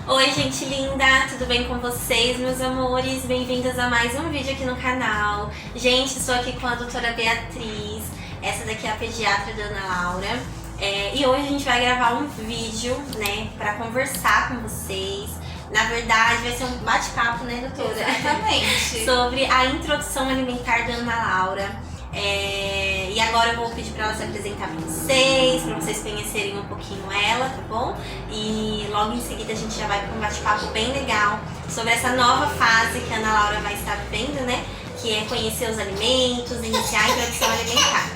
Oi, gente linda! Tudo bem com vocês, meus amores? Bem-vindas a mais um vídeo aqui no canal. Gente, estou aqui com a doutora Beatriz. Essa daqui é a pediatra da Ana Laura. E hoje a gente vai gravar um vídeo, né, pra conversar com vocês. Na verdade, vai ser um bate-papo, né, doutora? Exatamente. Sobre a introdução alimentar da Ana Laura. E agora eu vou pedir pra ela se apresentar pra vocês conhecerem um pouquinho ela, tá bom? E logo em seguida a gente já vai para um bate-papo bem legal sobre essa nova fase que a Ana Laura vai estar vivendo, né? Que é conhecer os alimentos, iniciar a introdução alimentar.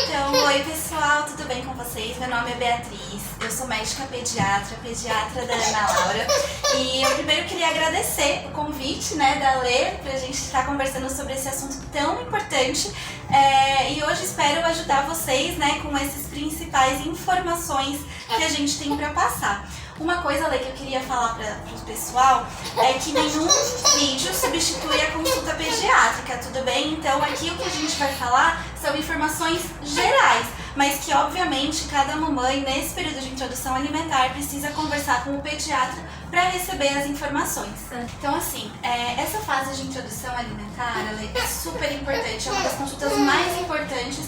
Então, oi pessoal, tudo bem com vocês? Meu nome é Beatriz, eu sou médica pediatra da Ana Laura. E eu primeiro queria agradecer o convite, né, da Lê, pra gente estar conversando sobre esse assunto tão importante. E hoje espero ajudar vocês, né, com essas principais informações que a gente tem pra passar. Uma coisa, Lê, que eu queria falar para o pessoal é que nenhum vídeo substitui a consulta pediátrica, tudo bem? Então aqui o que a gente vai falar são informações gerais, mas que obviamente cada mamãe nesse período de introdução alimentar precisa conversar com o pediatra para receber as informações. Então assim, essa fase de introdução alimentar, Lê, é super importante, é uma das consultas mais importantes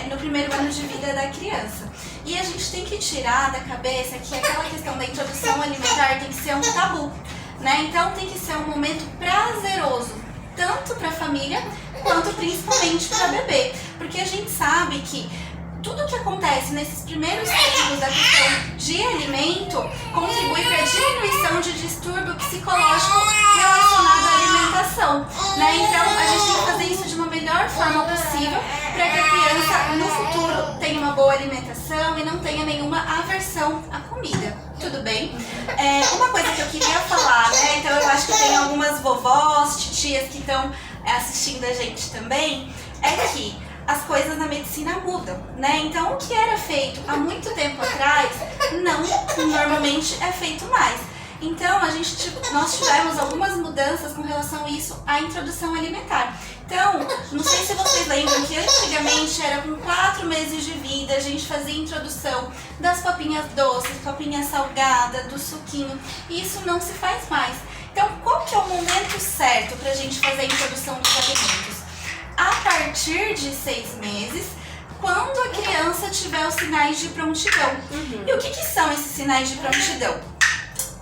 no primeiro ano de vida da criança. E a gente tem que tirar da cabeça que aquela questão da introdução alimentar tem que ser um tabu, né? Então tem que ser um momento prazeroso, tanto para a família quanto principalmente para o bebê. Porque a gente sabe que tudo que acontece nesses primeiros tempos da questão de alimento contribui para a diminuição de distúrbio psicológico relacionado à alimentação, né? Então a gente tem que fazer isso de uma melhor forma possível para que a criança no futuro tenha uma boa alimentação e não tenha nenhuma aversão à comida. Tudo bem? Uma coisa que eu queria falar, né? Então eu acho que tem algumas vovós, titias que estão assistindo a gente também, é que as coisas na medicina mudam, né? Então o que era feito há muito tempo atrás, não normalmente é feito mais. Então nós tivemos algumas mudanças com relação a isso, à introdução alimentar. Então, não sei se vocês lembram que antigamente era com 4 meses de vida, a gente fazia a introdução das papinhas doces, papinha salgada, do suquinho, e isso não se faz mais. Então, qual que é o momento certo para a gente fazer a introdução dos alimentos? A partir de 6 meses, quando a criança tiver os sinais de prontidão. E o que são esses sinais de prontidão?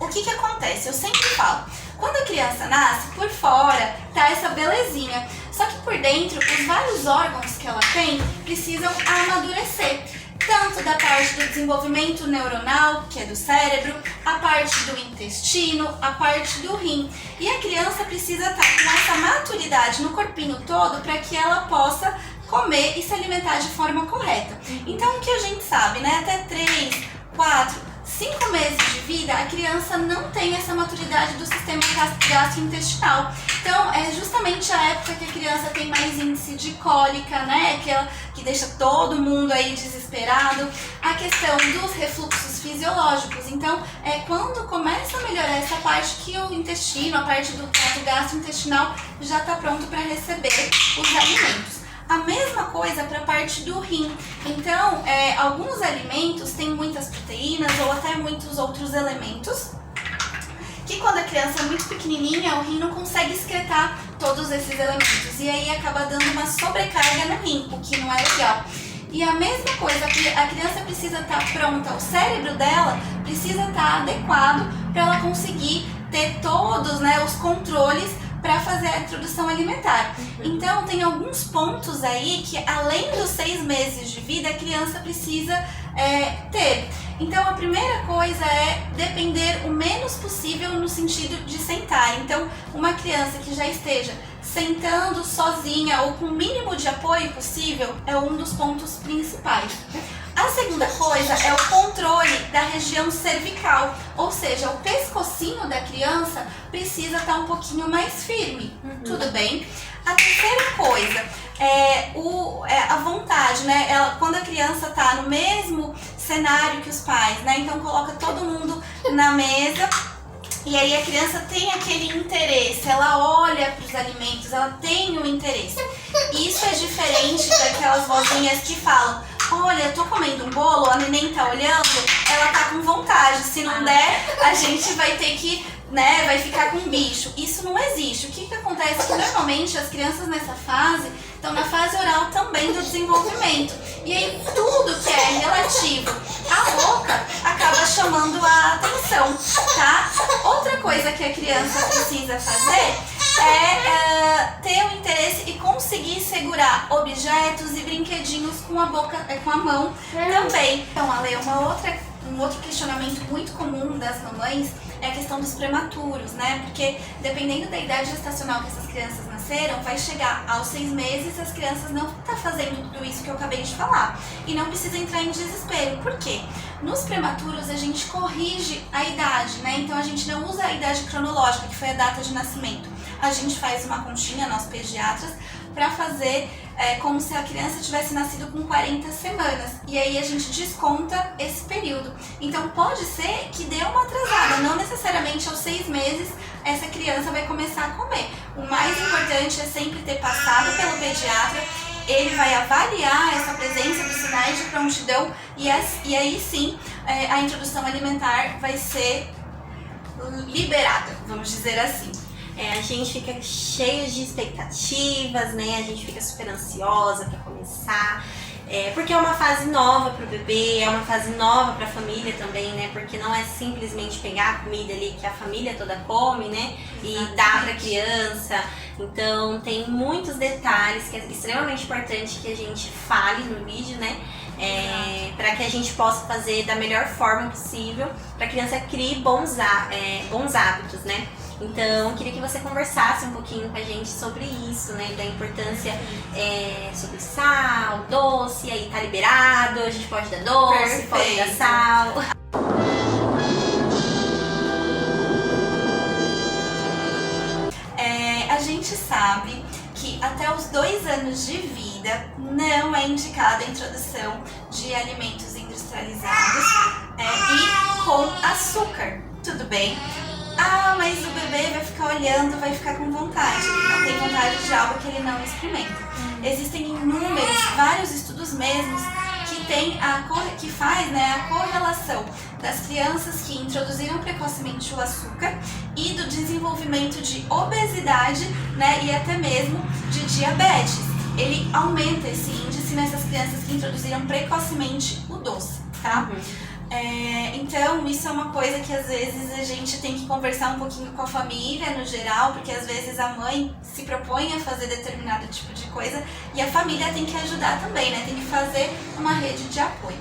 O que acontece? Eu sempre falo, quando a criança nasce, por fora tá essa belezinha, só que por dentro, os vários órgãos que ela tem precisam amadurecer. Tanto da parte do desenvolvimento neuronal, que é do cérebro, a parte do intestino, a parte do rim. E a criança precisa estar com essa maturidade no corpinho todo para que ela possa comer e se alimentar de forma correta. Então o que a gente sabe, né? Até 3, 4, 5 meses de vida, a criança não tem essa maturidade do sistema gastrointestinal. Então, é justamente a época que a criança tem mais índice de cólica, né? Que deixa todo mundo aí desesperado. A questão dos refluxos fisiológicos. Então, é quando começa a melhorar essa parte que o intestino, a parte do trato gastrointestinal, já está pronto para receber os alimentos. A mesma coisa para a parte do rim. Então, alguns alimentos têm muitas proteínas ou até muitos outros elementos que quando a criança é muito pequenininha, o rim não consegue excretar todos esses elementos. E aí acaba dando uma sobrecarga no rim, o que não é legal. E a mesma coisa, a criança precisa estar pronta, o cérebro dela precisa estar adequado para ela conseguir ter todos, né, os controles para fazer a introdução alimentar. Então tem alguns pontos aí que além dos 6 meses de vida a criança precisa ter. Então a primeira coisa é depender o menos possível no sentido de sentar. Então uma criança que já esteja sentando sozinha ou com o mínimo de apoio possível é um dos pontos principais. A segunda coisa é o controle da região cervical, ou seja, o pescocinho da criança precisa estar um pouquinho mais firme, tudo bem? A terceira coisa é a vontade, né? Quando a criança está no mesmo cenário que os pais, né? Então coloca todo mundo na mesa E aí a criança tem aquele interesse, ela olha para os alimentos, ela tem o interesse. Isso é diferente daquelas vozinhas que falam: olha, eu tô comendo um bolo, a neném tá olhando, ela tá com vontade, se não der, a gente vai ter que, né, vai ficar com bicho. Isso não existe. O que que acontece? Que normalmente as crianças nessa fase estão na fase oral também do desenvolvimento. E aí tudo que é relativo à boca acaba chamando a atenção, tá? Outra coisa que a criança precisa fazer é ter o interesse e conseguir segurar objetos e brinquedinhos com a boca, com a mão também. Então, Ale, um outro questionamento muito comum das mamães é a questão dos prematuros, né? Porque dependendo da idade gestacional que essas crianças nasceram, vai chegar aos 6 meses e as crianças não estão fazendo tudo isso que eu acabei de falar. E não precisa entrar em desespero. Por quê? Nos prematuros a gente corrige a idade, né? Então a gente não usa a idade cronológica, que foi a data de nascimento. A gente faz uma continha, nós pediatras, para fazer como se a criança tivesse nascido com 40 semanas. E aí a gente desconta esse período. Então pode ser que dê uma atrasada, não necessariamente aos 6 meses essa criança vai começar a comer. O mais importante é sempre ter passado pelo pediatra, ele vai avaliar essa presença dos sinais de prontidão e aí sim a introdução alimentar vai ser liberada, vamos dizer assim. A gente fica cheio de expectativas, né? A gente fica super ansiosa para começar. Porque é uma fase nova pro bebê, é uma fase nova pra família também, né? Porque não é simplesmente pegar a comida ali que a família toda come, né? E dar pra criança. Então tem muitos detalhes que é extremamente importante que a gente fale no vídeo, né? Para que a gente possa fazer da melhor forma possível, para a criança crie bons hábitos, né? Então, eu queria que você conversasse um pouquinho com a gente sobre isso, né? Da importância sobre sal, doce, e aí tá liberado, a gente pode dar doce, Perfeito. pode dar sal. A gente sabe que até os 2 anos de vida não é indicada a introdução de alimentos industrializados e com açúcar, tudo bem? Ah, mas o bebê vai ficar olhando, vai ficar com vontade. Ele não tem vontade de algo que ele não experimenta. Existem vários estudos mesmos que faz, né, a correlação das crianças que introduziram precocemente o açúcar e do desenvolvimento de obesidade, né, e até mesmo de diabetes. Ele aumenta esse índice nessas crianças que introduziram precocemente o doce, tá? Então, isso é uma coisa que às vezes a gente tem que conversar um pouquinho com a família no geral, porque às vezes a mãe se propõe a fazer determinado tipo de coisa e a família tem que ajudar também, né? Tem que fazer uma rede de apoio.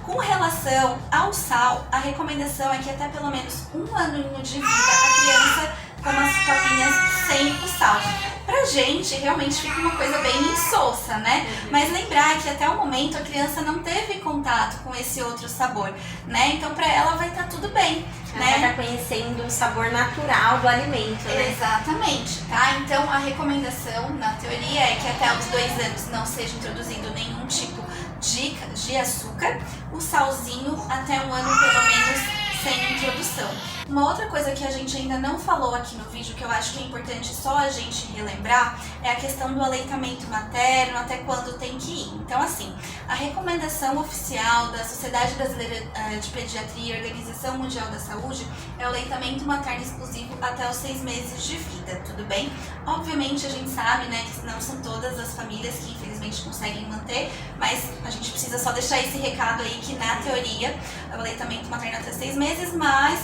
Com relação ao sal, a recomendação é que até pelo menos 1 aninho de vida a criança coma as papinhas sem o sal. Pra gente, realmente fica uma coisa bem insossa, né? Mas lembrar que até o momento a criança não teve contato com esse outro sabor, né? Então pra ela vai estar tudo bem, ela né? vai estar conhecendo o sabor natural do alimento, né? Exatamente, tá? Então a recomendação, na teoria, é que até os 2 anos não seja introduzido nenhum tipo de açúcar, o salzinho até 1 ano pelo menos sem introdução. Uma outra coisa que a gente ainda não falou aqui no vídeo, que eu acho que é importante só a gente relembrar, é a questão do aleitamento materno, até quando tem que ir. Então, assim, a recomendação oficial da Sociedade Brasileira de Pediatria e Organização Mundial da Saúde é o aleitamento materno exclusivo até os 6 meses de vida, tudo bem? Obviamente, a gente sabe, né, que não são todas as famílias que infelizmente conseguem manter, mas a gente precisa só deixar esse recado aí que, na teoria, é o aleitamento materno até 6 meses, mas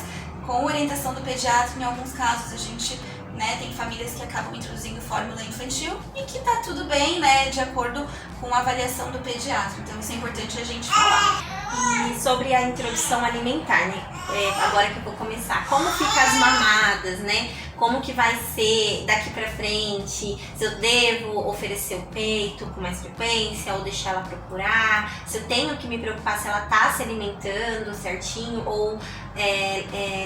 com orientação do pediatra, em alguns casos a gente, né, tem famílias que acabam introduzindo fórmula infantil e que tá tudo bem, né, de acordo com a avaliação do pediatra. Então isso é importante a gente falar. E sobre a introdução alimentar, né? Agora que eu vou começar, como ficam as mamadas, né? Como que vai ser daqui pra frente? Se eu devo oferecer o peito com mais frequência ou deixar ela procurar? Se eu tenho que me preocupar se ela tá se alimentando certinho ou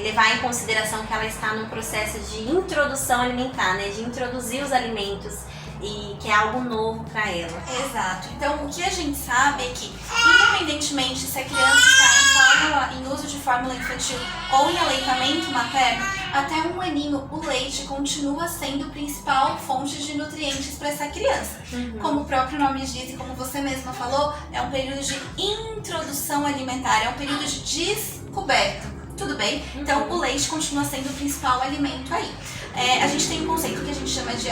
levar em consideração que ela está num processo de introdução alimentar, né? De introduzir os alimentos e que é algo novo para ela. Exato. Então, o que a gente sabe é que, independentemente se a criança está em uso de fórmula infantil ou em aleitamento materno, até 1 aninho, o leite continua sendo a principal fonte de nutrientes para essa criança. Como o próprio nome diz e como você mesma falou, é um período de introdução alimentar, é um período de descoberta. Tudo bem? Então o leite continua sendo o principal alimento aí. A gente tem um conceito que a gente chama de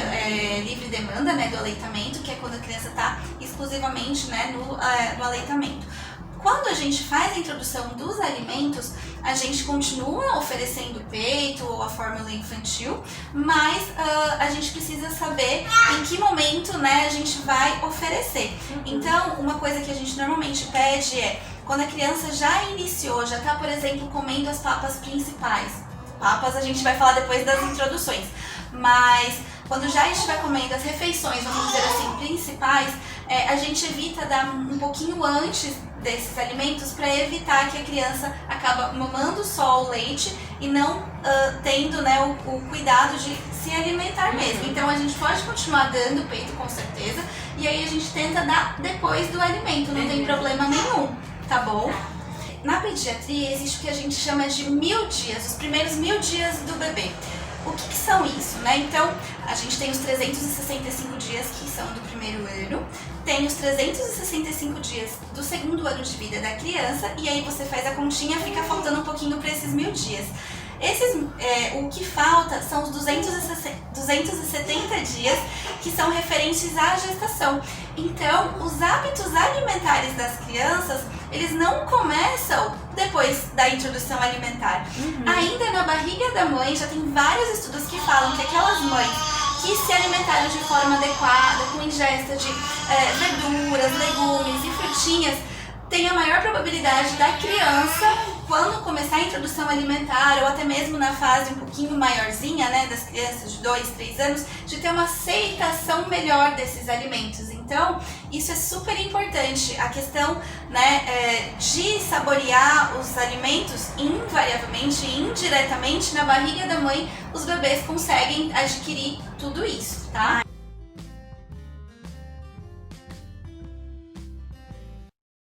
livre demanda, né, do aleitamento, que é quando a criança está exclusivamente, né, no aleitamento. Quando a gente faz a introdução dos alimentos, a gente continua oferecendo o peito ou a fórmula infantil, mas a gente precisa saber em que momento, né, a gente vai oferecer. Então, uma coisa que a gente normalmente pede é, quando a criança já iniciou, já está, por exemplo, comendo as papas principais. Papas a gente vai falar depois das introduções, mas quando já estiver comendo as refeições, vamos dizer assim, principais, a gente evita dar um pouquinho antes desses alimentos para evitar que a criança acaba mamando só o leite e não tendo, né, o cuidado de se alimentar mesmo. Então a gente pode continuar dando peito com certeza, e aí a gente tenta dar depois do alimento, não tem problema nenhum, tá bom? Na pediatria existe o que a gente chama de 1000 dias, os primeiros 1000 dias do bebê. O que são isso, né? Então, a gente tem os 365 dias que são do primeiro ano, tem os 365 dias do segundo ano de vida da criança, e aí você faz a continha, fica faltando um pouquinho para esses 1000 dias. O que falta são os 270 dias que são referentes à gestação. Então, os hábitos alimentares das crianças, eles não começam depois da introdução alimentar. Ainda na barriga da mãe, já tem vários estudos que falam que aquelas mães que se alimentaram de forma adequada, com ingesta de verduras, legumes e frutinhas, tem a maior probabilidade da criança, quando começar a introdução alimentar, ou até mesmo na fase um pouquinho maiorzinha, né, das crianças de 2, 3 anos, de ter uma aceitação melhor desses alimentos. Então, isso é super importante. A questão, né, de saborear os alimentos, invariavelmente, indiretamente, na barriga da mãe, os bebês conseguem adquirir tudo isso, tá?